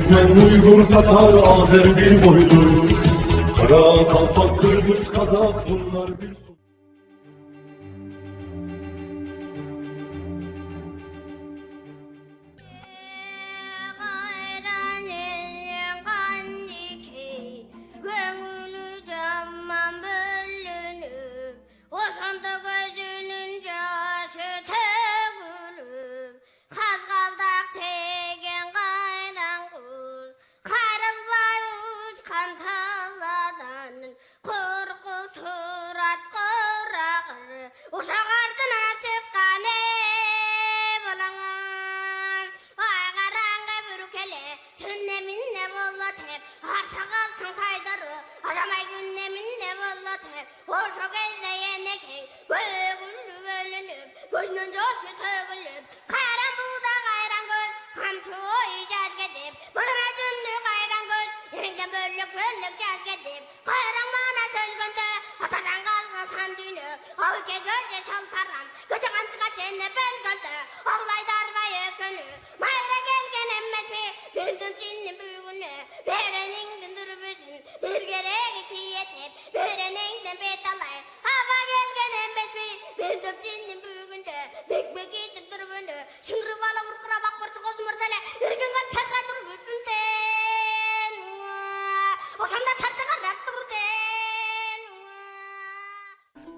Türkmen, Uygur, Tatar, Azer bir boydur. Kara, Kalpak, Kırgız, Kazak bunlar bir su.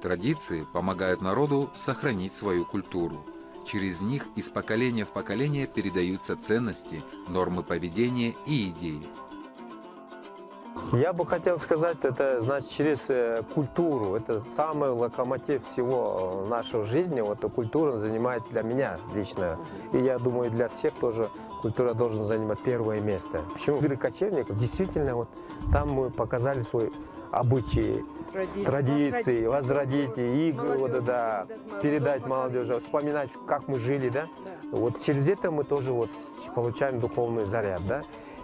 Традиции помогают народу сохранить свою культуру. Через них из поколения в поколение передаются ценности, нормы поведения и идеи. Я бы хотел сказать, это значит через культуру. Это самый локомотив всего нашей жизни. Вот эта культура занимает для меня лично. И я думаю, для всех тоже культура должна занимать первое место. Почему? Игры кочевников, действительно, вот там мы показали свой обычаи, традиции, возродить игры, вот, да, передать молодежи, вспоминать, как мы жили, да. Вот через это мы тоже вот получаем духовный заряд, да.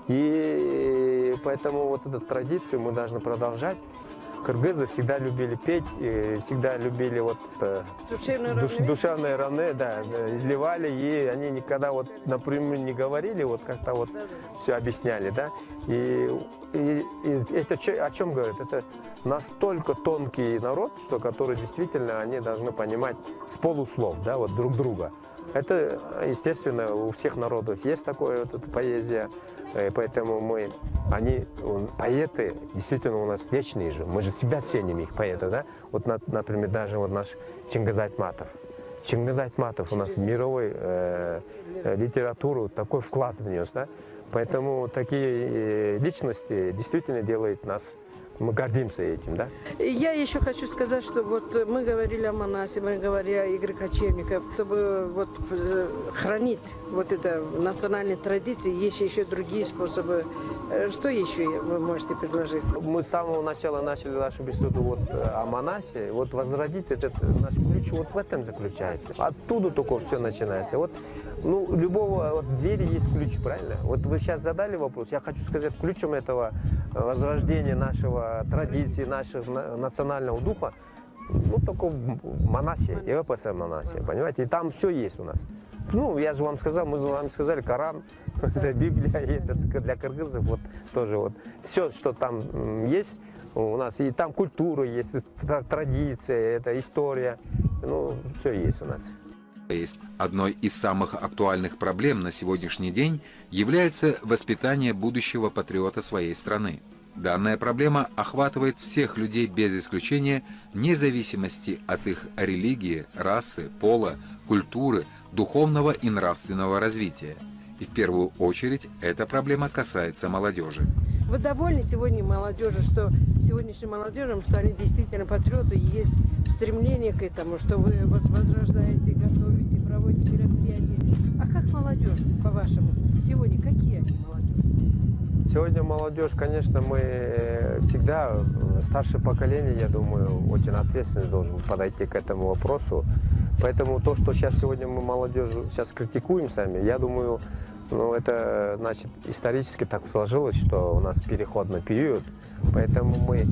И поэтому вот эту традицию мы должны продолжать. Кыргызы всегда любили петь, и всегда любили вот душевные равны, да, изливали, и они никогда вот напрямую не говорили, вот как-то вот все объясняли, да. И это о чем говорит? Это настолько тонкий народ, что который действительно они должны понимать с полуслов, да, вот друг друга. Это, естественно, у всех народов есть такое, вот эта поэзия, поэтому поэты, действительно, у нас вечные же, мы же себя ценим, их поэты, да? Вот, например, даже вот наш Чингиз Айтматов. Чингиз Айтматов у нас в мировой литературу такой вклад внес, да? Поэтому такие личности действительно делают нас. Мы гордимся этим, да? Я еще хочу сказать, что вот мы говорили о Манасе, мы говорили о игре кочевников, чтобы вот хранить вот это национальные традиции, есть еще другие способы. Что еще вы можете предложить? Мы с самого начала начали нашу беседу вот о Манасе, вот возродить этот наш ключ вот в этом заключается. Оттуда только все начинается. Вот, ну, любого вот двери есть ключ, правильно? Вот вы сейчас задали вопрос, я хочу сказать, ключом этого возрождения нашего традиции, нашего национального духа, ну, только в Манасе, и ВПС Манасе, понимаете, и там все есть у нас. Ну, я же вам сказал, мы вам сказали, Коран, это Библия, и это для кыргызов, вот тоже вот. Все, что там есть у нас, и там культура есть, традиция, это история, ну, все есть у нас. Одной из самых актуальных проблем на сегодняшний день является воспитание будущего патриота своей страны. Данная проблема охватывает всех людей без исключения, вне зависимости от их религии, расы, пола, культуры, духовного и нравственного развития. И в первую очередь эта проблема касается молодежи. Вы довольны сегодня молодежью, что сегодняшним молодежям, что они действительно патриоты, есть стремление к этому, что вы возрождаете, готовите, проводите мероприятия. А как молодежь, по-вашему, сегодня какие они молодежь? Сегодня молодежь, конечно, мы всегда, старшее поколение, я думаю, очень ответственно должен подойти к этому вопросу. Поэтому то, что сейчас сегодня мы молодежь сейчас критикуем сами, я думаю, ну, это, значит, исторически так сложилось, что у нас переходный период. Поэтому мы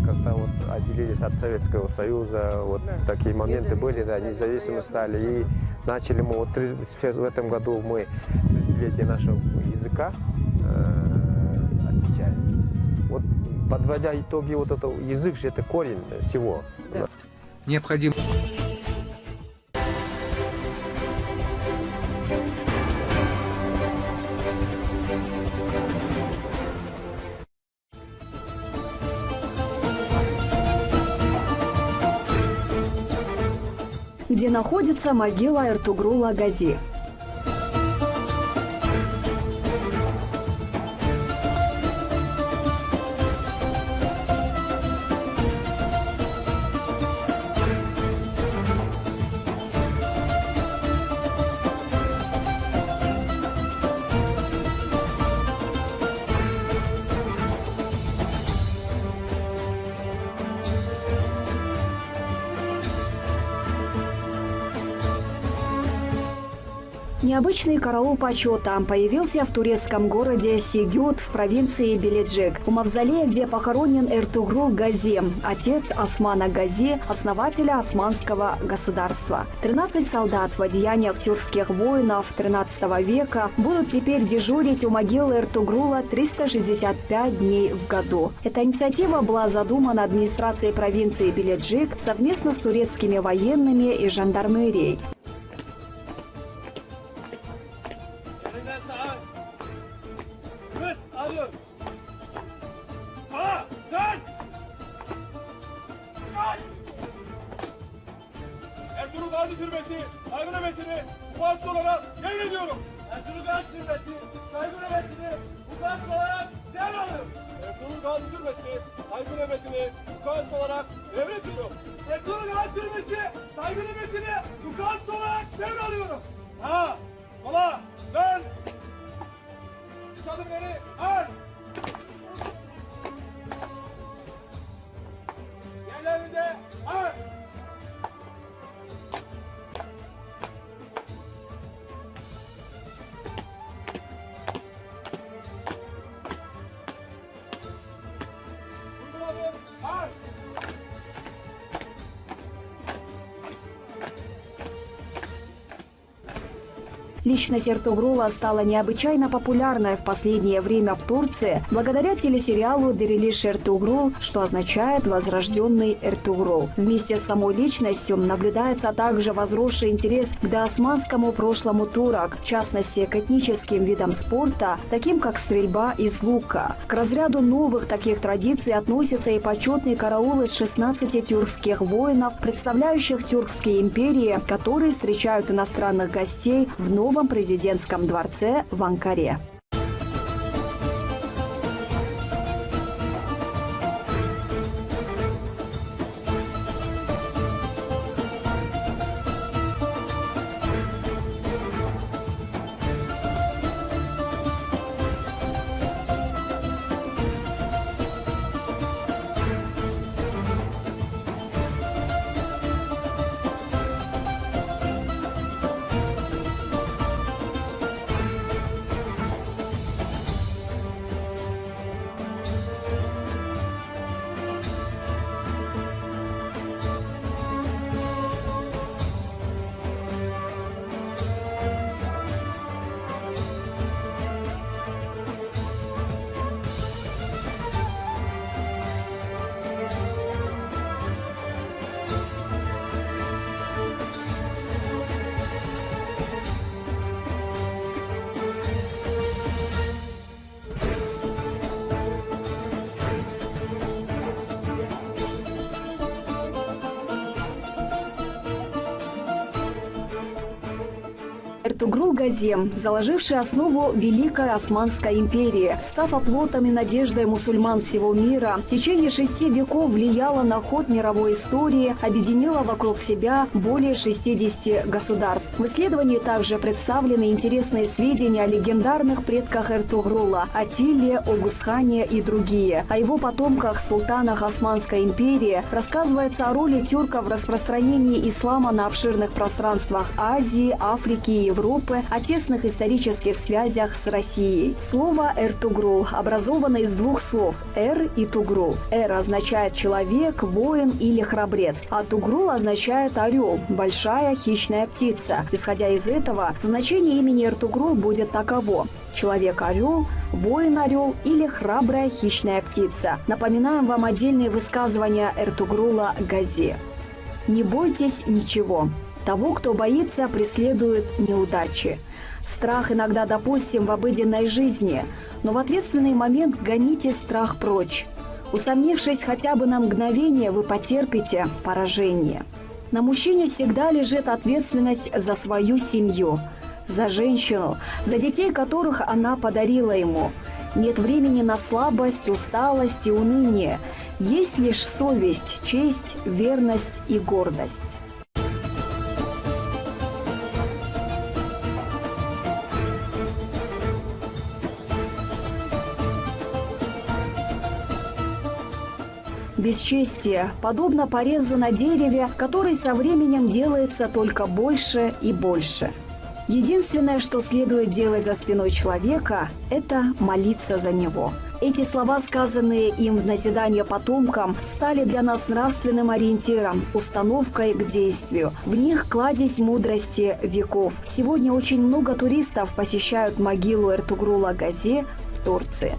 как-то вот отделились от Советского Союза, вот такие моменты были, да, независимы стали. И начали мы, вот в этом году мы десятилетие нашего языка, Подводя итоги, вот это язык же это корень всего. Да. Необходимо где находится могила Эртугрула Гази. Необычный караул почета появился в турецком городе Сигют в провинции Беледжик, у мавзолея, где похоронен Эртугрул Гази, отец Османа Гази, основателя османского государства. 13 солдат в одеяниях тюркских воинов XIII века будут теперь дежурить у могилы Эртугрула 365 дней в году. Эта инициатива была задумана администрацией провинции Беледжик совместно с турецкими военными и жандармерией. Ertuğrul Gazi Türbesi saygı nöbetini vukuatsız olarak devrediyorum. Ertuğrul Gazi Türbesi saygı nöbetini vukuatsız olarak devralıyorum. Ertuğrul Gazi Türbesi saygı nöbetini vukuatsız olarak devrediyorum. Ertuğrul Gazi Türbesi saygı nöbetini vukuatsız olarak devralıyorum. Ha, sola, dön. Üç adım ileri, ar. Yerlerinize, ar. Uyguladım, ar. Личность Эртугрула стала необычайно популярной в последнее время в Турции благодаря телесериалу «Дирилиш Эртугрул», что означает «возрожденный Эртугрул». Вместе с самой личностью наблюдается также возросший интерес к доосманскому прошлому турок, в частности к этническим видам спорта, таким как стрельба из лука. К разряду новых таких традиций относятся и почетный караул из 16 тюркских воинов, представляющих тюркские империи, которые встречают иностранных гостей в новом президентском дворце в Анкаре. Эртугрул Гази, заложивший основу Великой Османской империи, став оплотом и надеждой мусульман всего мира, в течение 6 веков влияла на ход мировой истории, объединила вокруг себя более 60 государств. В исследовании также представлены интересные сведения о легендарных предках Эртугрула, Атилле, Огусхане и другие. О его потомках, султанах Османской империи, рассказывается о роли тюрков в распространении ислама на обширных пространствах Азии, Африки и Европы, о тесных исторических связях с Россией. Слово «Эртугрул» образовано из двух слов «эр» и «тугрул». «Эр» означает «человек», «воин» или «храбрец», а «тугрул» означает «орел», «большая хищная птица». Исходя из этого, значение имени Эртугрул будет таково: человек-орел, воин-орел или храбрая хищная птица. Напоминаем вам отдельные высказывания Эртугрула Гази. Не бойтесь ничего. Того, кто боится, преследуют неудачи. Страх иногда допустим в обыденной жизни, но в ответственный момент гоните страх прочь. Усомнившись хотя бы на мгновение, вы потерпите поражение. На мужчине всегда лежит ответственность за свою семью, за женщину, за детей, которых она подарила ему. Нет времени на слабость, усталость и уныние. Есть лишь совесть, честь, верность и гордость. Бесчестие подобно порезу на дереве, который со временем делается только больше и больше. Единственное, что следует делать за спиной человека, это молиться за него. Эти слова, сказанные им в назидание потомкам, стали для нас нравственным ориентиром, установкой к действию. В них кладезь мудрости веков. Сегодня очень много туристов посещают могилу Эртугрула Гази в Турции.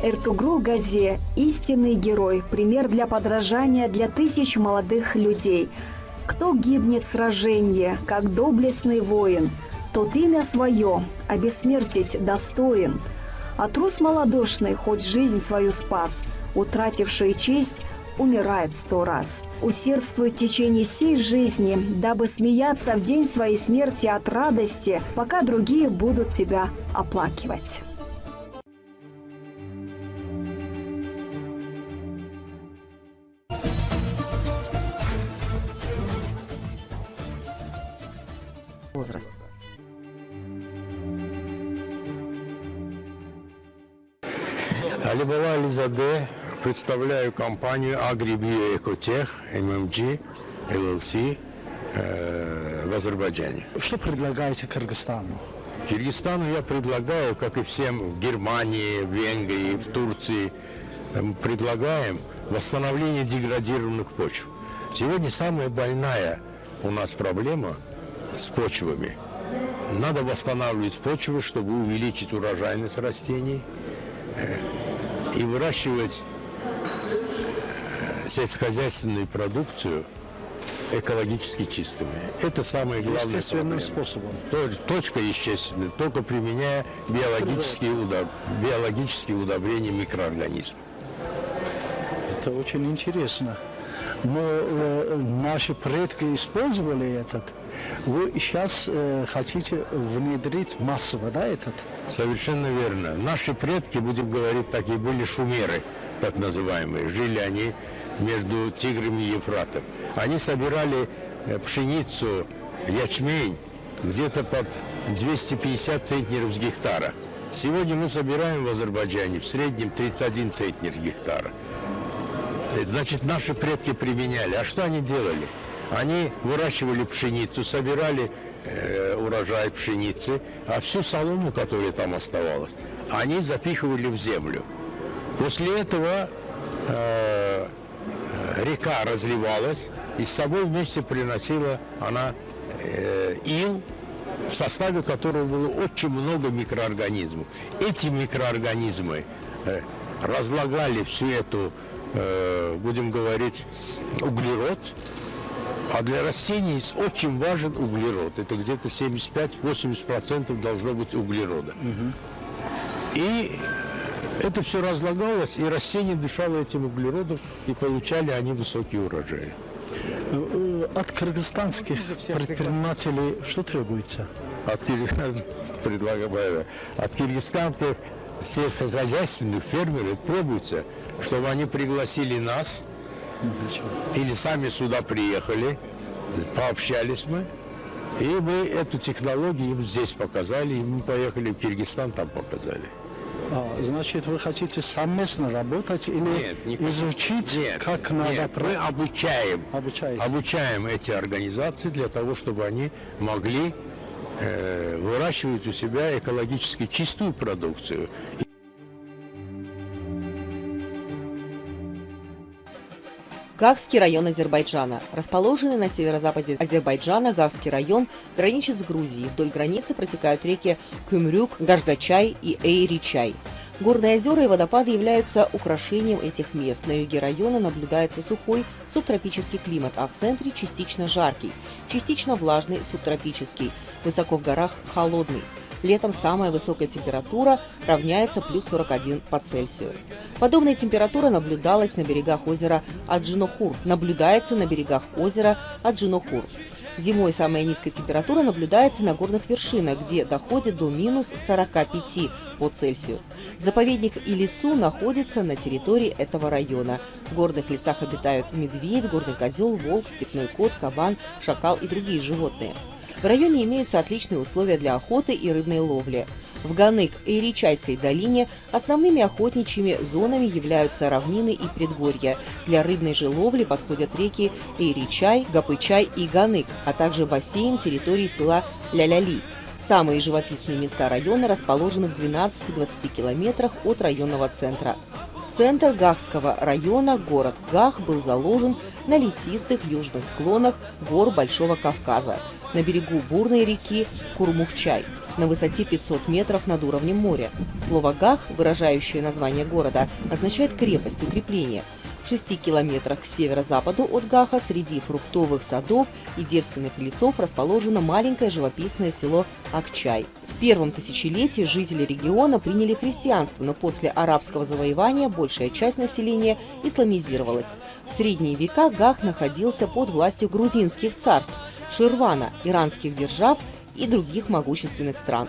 Эртугрул Гази – истинный герой, пример для подражания для тысяч молодых людей. Кто гибнет в сражении, как доблестный воин, тот имя свое обессмертить достоин. А трус малодушный хоть жизнь свою спас, утративший честь, умирает 100 раз. Усердствуй в течение всей жизни, дабы смеяться в день своей смерти от радости, пока другие будут тебя оплакивать. Возраст. Алибала Ализаде, представляю компанию Агрибиоэкотех, ММГ, ЛЛС в Азербайджане. Что предлагаете Кыргызстану? Киргизстану я предлагаю, как и всем в Германии, в Венгрии, в Турции, предлагаем восстановление деградированных почв. Сегодня самая больная у нас проблема с почвами. Надо восстанавливать почвы, чтобы увеличить урожайность растений и выращивать сельскохозяйственную продукцию экологически чистыми. Это самое главное. Естественным способом. Точка естественная, только применяя биологические удобрения микроорганизмов. Это очень интересно. Но наши предки использовали этот. Вы сейчас хотите внедрить массово, да, этот? Совершенно верно. Наши предки, будем говорить так, и были шумеры, так называемые. Жили они между Тигром и Ефратом. Они собирали пшеницу, ячмень где-то под 250 центнеров с гектара. Сегодня мы собираем в Азербайджане в среднем 31 центнер с гектара. Значит, наши предки применяли. А что они делали? Они выращивали пшеницу, собирали урожай пшеницы, а всю солому, которая там оставалась, они запихивали в землю. После этого река разливалась, и с собой вместе приносила она ил, в составе которого было очень много микроорганизмов. Эти микроорганизмы разлагали всю эту, будем говорить, углерод. А для растений очень важен углерод. Это где-то 75-80% должно быть углерода. И это все разлагалось, и растения дышало этим углеродом, и получали они высокие урожаи. От кыргызстанских предпринимателей что требуется? От киргизстанских сельскохозяйственных фермеров требуется, чтобы они пригласили нас, или сами сюда приехали, пообщались мы, и мы эту технологию им здесь показали, и мы поехали в Киргизстан, там показали. Значит, вы хотите совместно работать или изучить, как надо? Нет, мы обучаем. Обучаете. Обучаем эти организации для того, чтобы они могли выращивать у себя экологически чистую продукцию. Гагский район Азербайджана. Расположенный на северо-западе Азербайджана, Гагский район граничит с Грузией. Вдоль границы протекают реки Кюмрюк, Гашгачай и Эйри-Чай. Горные озера и водопады являются украшением этих мест. На юге района наблюдается сухой субтропический климат, а в центре частично жаркий, частично влажный субтропический. Высоко в горах холодный. Летом самая высокая температура равняется плюс 41 по Цельсию. Подобная температура наблюдалась на берегах озера Аджинохур. Зимой самая низкая температура наблюдается на горных вершинах, где доходит до минус 45 по Цельсию. Заповедник Илису находится на территории этого района. В горных лесах обитают медведь, горный козел, волк, степной кот, кабан, шакал и другие животные. В районе имеются отличные условия для охоты и рыбной ловли. В Ганык-Эйричайской долине основными охотничьими зонами являются равнины и предгорья. Для рыбной же ловли подходят реки Эйричай, Гапычай и Ганык, а также бассейн территории села Ляляли. Самые живописные места района расположены в 12-20 километрах от районного центра. Центр Гахского района, город Гах, был заложен на лесистых южных склонах гор Большого Кавказа, на берегу бурной реки Курмухчай, на высоте 500 метров над уровнем моря. Слово «Гах», выражающее название города, означает крепость, укрепление. В 6 километрах к северо-западу от Гаха среди фруктовых садов и девственных лесов расположено маленькое живописное село Акчай. В первом тысячелетии жители региона приняли христианство, но после арабского завоевания большая часть населения исламизировалась. В средние века Гах находился под властью грузинских царств, Ширвана, иранских держав и других могущественных стран.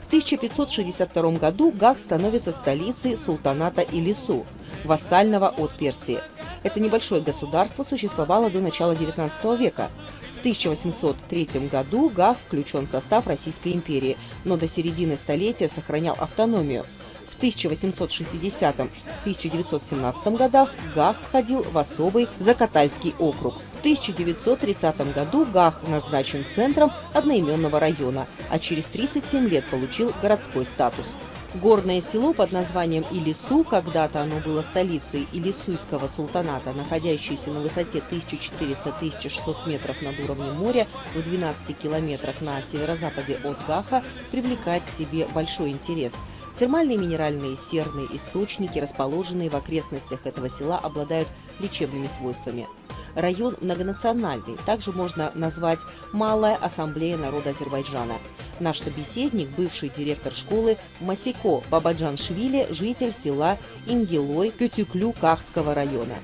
В 1562 году Гах становится столицей султаната Илису, вассального от Персии. Это небольшое государство существовало до начала XIX века. В 1803 году Гах включен в состав Российской империи, но до середины столетия сохранял автономию. В 1860-1917 годах Гах входил в особый Закатальский округ. В 1930 году Гах назначен центром одноименного района, а через 37 лет получил городской статус. Горное село под названием Илису, когда-то оно было столицей Илисуйского султаната, находящееся на высоте 1400-1600 метров над уровнем моря в 12 километрах на северо-западе от Гаха, привлекает к себе большой интерес. Термальные минеральные серные источники, расположенные в окрестностях этого села, обладают лечебными свойствами. Район многонациональный, также можно назвать «Малая ассамблея народа Азербайджана». Наш собеседник, бывший директор школы Масико Бабаджаншвили, житель села Ингилой Кютюклю Кахского района.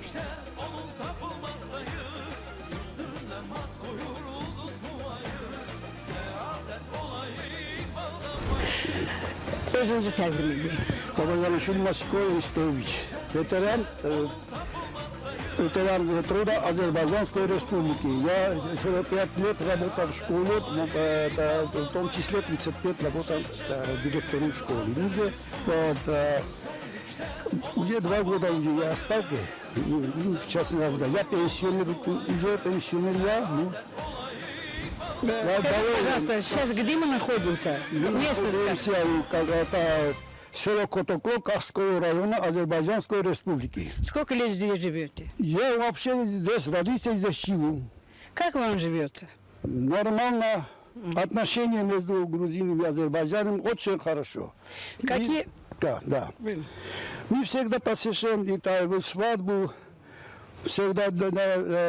Özünüzü təqdim edin. Babacanışvili Masiko Eristoviç, veteran труда Азербайджанской республики. Я 45 лет работал в школе, в том числе 35 работал директором школы. Уже 2 года уже я оставки, сейчас не работаю. Я пенсионер, уже пенсионер я. Пожалуйста, сейчас где мы находимся? Место скажите. Село Котокло Кахского района Азербайджанской республики. Сколько лет здесь живете? Я вообще здесь родился, здесь живу. Как вам живется? Нормально. Отношения между Грузией и Азербайджаном очень хорошо. Какие? Да. Мы всегда посещаем детальную свадьбу. Всегда,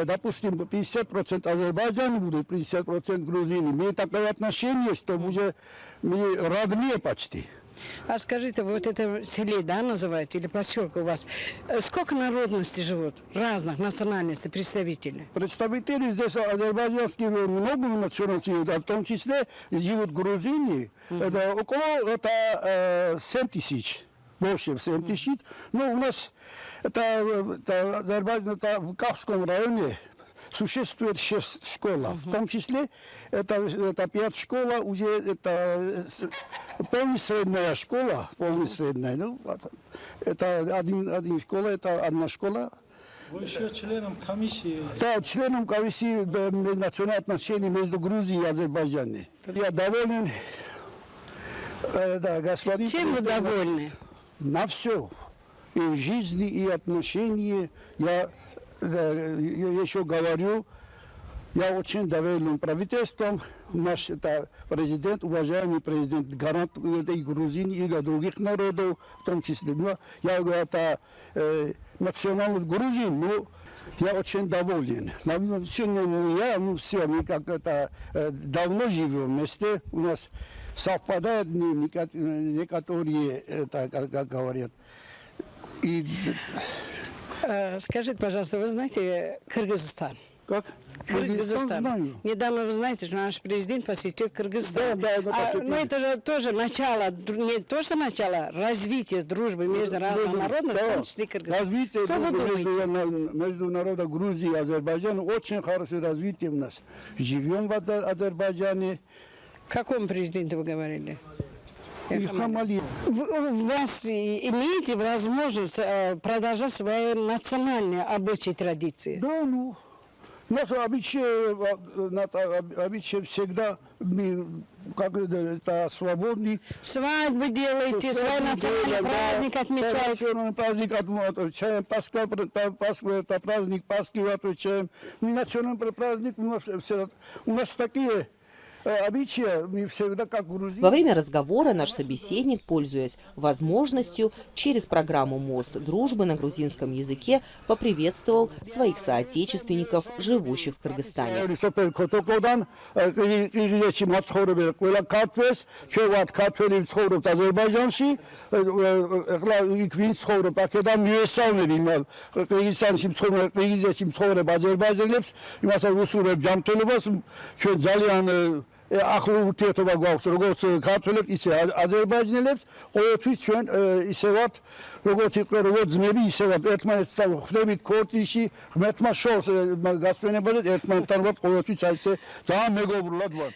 допустим, 50% Азербайджан будет, 50% Грузины. Мы такое отношение, что уже мы родные почти. А скажите, вот это селе, да, называют, или поселка у вас, сколько народностей живут, разных национальностей, представителей? Представители здесь азербайджанские много национальностей, в том числе живут грузины, это около 7 тысяч, больше 7 тысяч. Но у нас это в Кахском районе существует 6 школ, в том числе это 5 школ, уже это полусредняя школа, полусредняя, ну, это один школа, это одна школа. Вы еще членом комиссии? Да, членом комиссии национальных отношений между Грузией и Азербайджаном. Я доволен, да, господин. Чем вы довольны? На все. И в жизни, и отношения. Я еще говорю, Я очень доволен правительством. Наш президент, уважаемый президент, гарант и Грузии, и других народов, в том числе. Но я это национальный грузин, но я очень доволен. Все, мы как это давно живем вместе. У нас совпадают некоторые, это, как говорят. И... Скажите, пожалуйста, вы знаете Кыргызстан? Как? Кыргызстан. Знаю. Недавно, вы знаете, что наш президент посетил Кыргызстан. Да, Но это же тоже начало, не то, что начало, развитие дружбы между разными народами, в том числе Кыргызстан. Развитие Что вы думаете? между народом Грузии и Азербайджана очень хорошее развитие у нас. Живем в Азербайджане. Какому президенту вы говорили? Ильхам Алиев. У вас имеете возможность продолжать свои национальные обычаи и традиции? Да, ну. У нас обычаи всегда как это свободны. Свадьбы делаете, свой национальный праздник отмечаете. Национальный праздник отмечаем, Пасха, это праздник Пасхи отмечаем. Национальный праздник у нас такие обычаи, мы всегда как грузины. Во время разговора наш собеседник, пользуясь возможностью, через программу «Мост дружбы» на грузинском языке поприветствовал своих соотечественников, живущих в Кыргызстане. ახლო ურთიერთობა გვაქვს როგორც ქართველებს, ისე აზერბაიჯანელებს, ყოველთვის ჩვენ ისევად როგორც იყო როგორც ძმები, ისევად ერთმანეთს ხვდებით ქორწილში, ღმერთმა შორს გასვენებაზე ერთმანეთთან ვართ ყოველთვის აი ესე ძალიან მეგობრულად ვართ.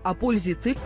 О пользе тыкв